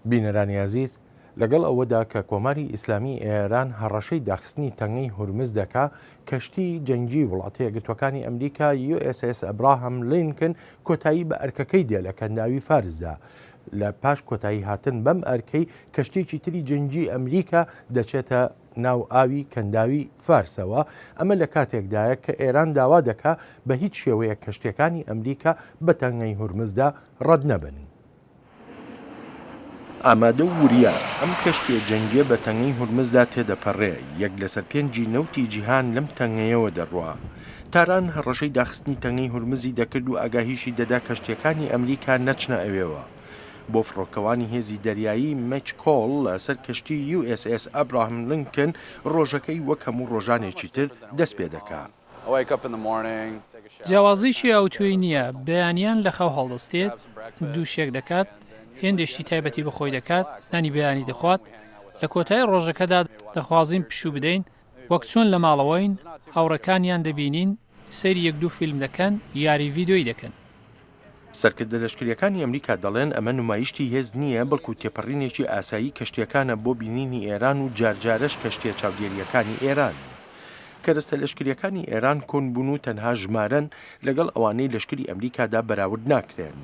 بینەرانی عزیز لەگەڵ ئەوەدا کە کۆماری ئیسلامی ئێران هەڕەشەی داخستنی تەنگەی هورمز دەکا کەشتی جەنگی وڵاتە یەکگرتوەکانی ئەمریکا USS ئەبراهام لینکن کۆتایی بە ئەرکەکەی دێ لە کەنداوی فارسدا لە پاش کۆتایی هاتن بەم ئەرکەی کەشتێکی تری جەنگی ئەمریکا دەچێتە ناو ئاوی کەنداوی فارسەوە ئەمە لە کاتێکدایە کە ئێران داوا دەکا بە هیچ شێوەیە کەشتەکانی ئەمریکا بە تەنگەی هورمزدا ڕەت نەبن. ئامادە و وریا ئەم کەشتێ جەنگێ بە تەنگەی هورمزدا تێدەپەڕێ یەک لەسەر پێنجی نەوتی جیهان لەم تەنگەیەوە دەڕوا. تاران هەڕەشەی داخستنی تەنگەی هورمزی دەکرد و ئاگاهیشی دەدا کەشتەکانی ئەمریکا نەچنە ئەوێەوە. بۆ فڕۆکەوانی هێزی دەریایی مەچ کۆڵ لەسەر کەشتی USS ئەبراهام لینکن ڕۆژەکەی وەک هەموو ڕۆژانێکی تر دەست پێ دەکات. جیاوازیشی ئەوتوی نییە بەیانیان لە خەو هەڵدەستێت دووشێک دەکات هێندێشتی تایبەتی بەخۆی دەکات نانی بەیانی دەخوات لە کۆتایی ڕۆژەکەدا دەخوازیم پشوو بدەین وەک چۆن لە ماڵەوەین هاوڕەکانیان دەبینین سەیری یەک دوو فیلم دەکەن یاری ڤیدۆی دەکەن. سەرکردە لەشکریەکانی ئەمریکا دەڵێن ئەمە نمایشتی هێز نییە بەڵکو تێپەڕینێکی ئاسایی کەشتیەکانە بۆ بینینی ئێران و جارجارەش کەشتیە چاودێریەکانی ئێران. کەرەستە لەشکریەکانی ئێران کۆنبوون و تەنها ژمارەن لەگەڵ ئەوانەی لەشکری ئەمریکادا بەراورد ناکرێن.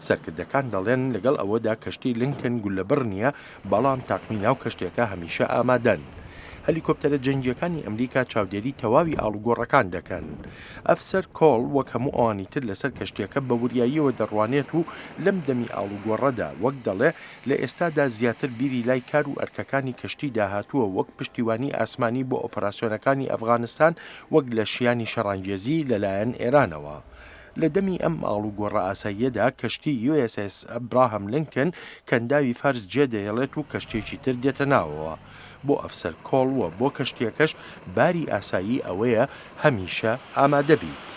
سەرکردەکان دەڵێن لەگەڵ ئەوەدا کەشتی لینکن گولەبڕ نییە بەڵام تاقمی ناو کەشتێکە هەمیشە ئامادەن. هەلیکۆپتەرە جەنگیەکانی ئەمریکا چاودێری تەواوی ئاڵوگۆڕەکان دەکەن. ئەفسەر کۆڵ وەک هەموو ئەوانی تر لەسەر کەشتێکە بە وریاییەوە دەڕوانێت و لەم دەمی ئاڵوگۆڕەدا وەک دەڵێ لە ئێستادا زیاتر بیری لای کار و ئەرکەکانی کەشتی داهاتووە وەک پشتیوانی ئاسمانی بۆ ئۆپەراسیۆنەکانی ئەفغانستان وەک لە شیانی شەڕانگێزی لەلایەن ئێرانەوە. لە دەمی ئەم ئاڵوگۆڕە ئاساییەدا کەشتی USS ئەبراهام لینکن کەنداوی فارس جێدەهێڵێت و کەشتێکی تر دێتە ناوەوە. بۆ ئەفسەر کۆڵ وە بۆ کەشتێکەش باری ئاسایی ئەوەیە هەمیشە ئامادە بیت.